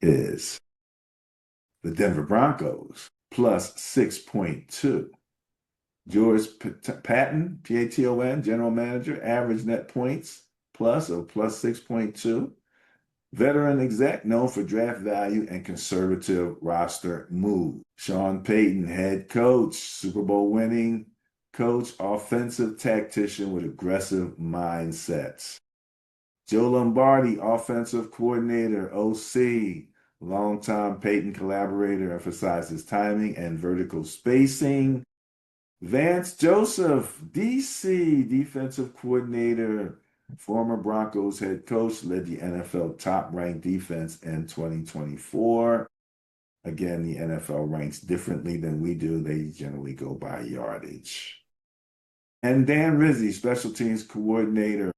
is the Denver Broncos plus 6.2. George Patton, Paton, general manager, average net points plus of plus 6.2. Veteran exec known for draft value and conservative roster move. Sean Payton, head coach, Super Bowl winning coach, offensive tactician with aggressive mindsets. Joe Lombardi, offensive coordinator, OC, longtime Payton collaborator, emphasizes timing and vertical spacing. Vance Joseph, DC, defensive coordinator, former Broncos head coach, led the NFL top-ranked defense in 2024. Again, the NFL ranks differently than we do. They generally go by yardage. And Dan Rizzi, special teams coordinator,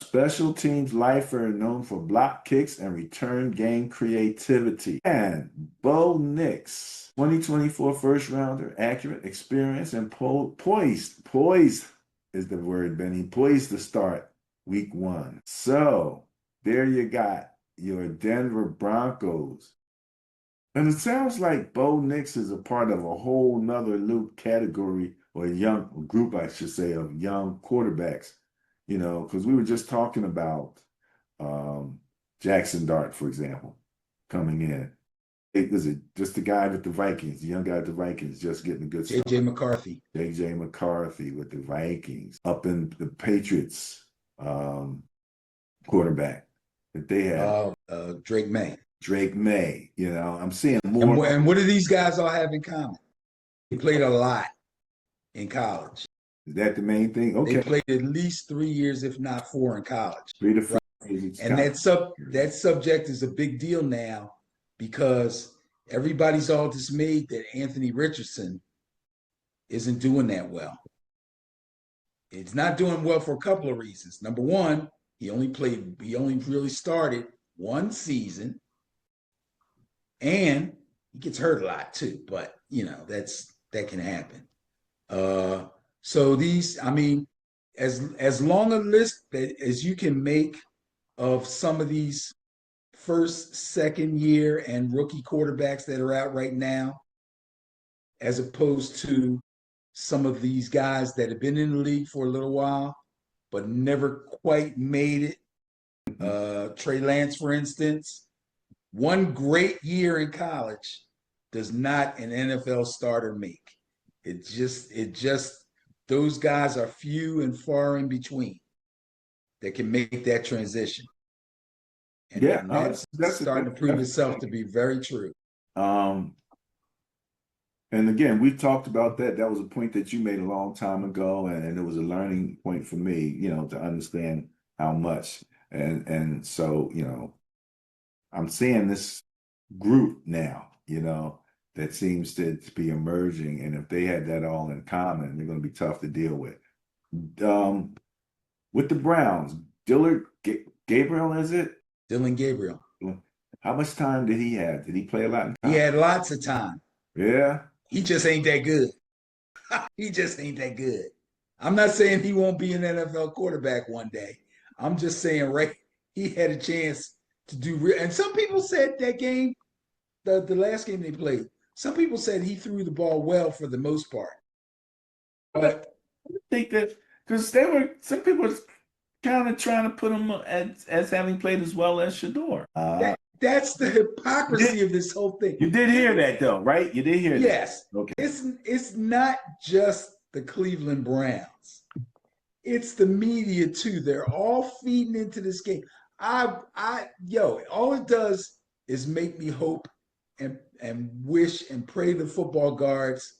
special teams lifer known for block kicks and return game creativity. And Bo Nix, 2024 first rounder, accurate, experience, and poised. Poised is the word, Benny. Poised to start week 1. So there you got your Denver Broncos. And it sounds like Bo Nix is a part of a whole nother new category or young group, I should say, of young quarterbacks. You know, because we were just talking about Jackson Dart, for example, coming in. Was it just the guy with the Vikings, the young guy with the Vikings, just getting a good start? J.J. McCarthy. J.J. McCarthy with the Vikings. Up in the Patriots quarterback that they have. Drake May. Drake May, you know, I'm seeing more. And what do these guys all have in common? They played a lot in college. Is that the main thing? Okay. They played at least 3 years, if not 4, in college. 3 to 4 years. And that subject is a big deal now because everybody's all dismayed that Anthony Richardson isn't doing that well. It's not doing well for a couple of reasons. Number one, he only really started 1 season, and he gets hurt a lot too. But you know, that can happen. So these, I mean, as long a list as you can make of some of these first, second year and rookie quarterbacks that are out right now, as opposed to some of these guys that have been in the league for a little while, but never quite made it. Trey Lance, for instance, 1 great year in college does not an NFL starter make. It just those guys are few and far in between that can make that transition. And, yeah, that's starting to prove itself to be very true. And again, we talked about that. That was a point that you made a long time ago, and it was a learning point for me, you know, to understand how much. And so, you know, I'm seeing this group now, you know, that seems to be emerging. And if they had that all in common, they're going to be tough to deal with. With the Browns, Gabriel, is it? Dillon Gabriel. How much time did he have? Did he play a lot? He had lots of time. Yeah. He just ain't that good. He just ain't that good. I'm not saying he won't be an NFL quarterback one day. I'm just saying, right, he had a chance to do and some people said that game, the last game they played, some people said he threw the ball well for the most part. But I think that because some people were kind of trying to put him as having played as well as Shador. That's the hypocrisy of this whole thing. You did hear that though, right? You did hear that. Yes. Okay. It's not just the Cleveland Browns. It's the media too. They're all feeding into this game. All it does is make me hope and wish and pray the football guards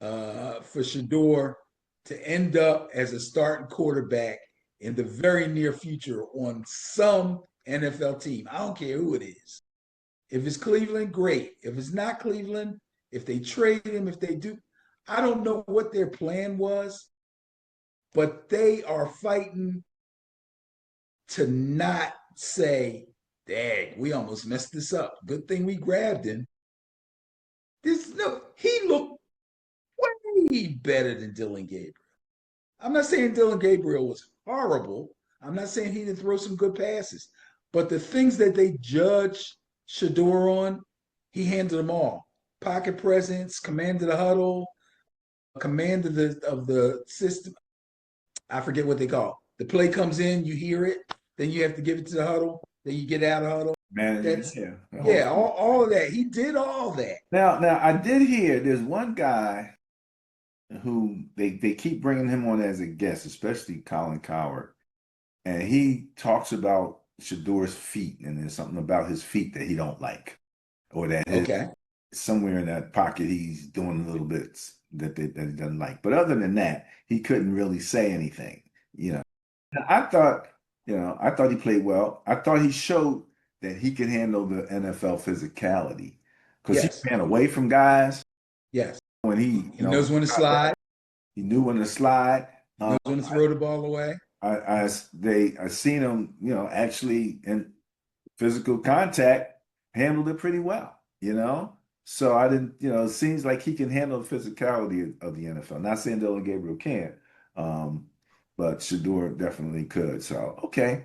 for Shador to end up as a starting quarterback in the very near future on some NFL team. I don't care who it is. If it's Cleveland, great. If it's not Cleveland, if they trade him, if they do, I don't know what their plan was, but they are fighting to not say, dang, we almost messed this up. Good thing we grabbed him. He looked way better than Dillon Gabriel. I'm not saying Dillon Gabriel was horrible. I'm not saying he didn't throw some good passes. But the things that they judge Shador on, he handled them all. Pocket presence, command of the huddle, command of the system. I forget what they call. The play comes in, you hear it, then you have to give it to the huddle, then you get out of the huddle. Managing, That's yeah, the whole yeah, thing. all of that. He did all that. Now I did hear there's one guy who they keep bringing him on as a guest, especially Colin Coward, and he talks about Shador's feet, and there's something about his feet that he don't like, or that his Okay. somewhere in that pocket he's doing a little bits that he doesn't like. But other than that, he couldn't really say anything. You know, I thought, I thought he played well. I thought he showed that he could handle the NFL physicality because he Yes. ran away from guys Yes. when He knows when to slide. he knew when to slide. He knows when to throw the ball away. I seen him, actually in physical contact, handled it pretty well. So I didn't, it seems like he can handle the physicality of the NFL. Not saying Dylan Gabriel can't, but Shador definitely could. So okay.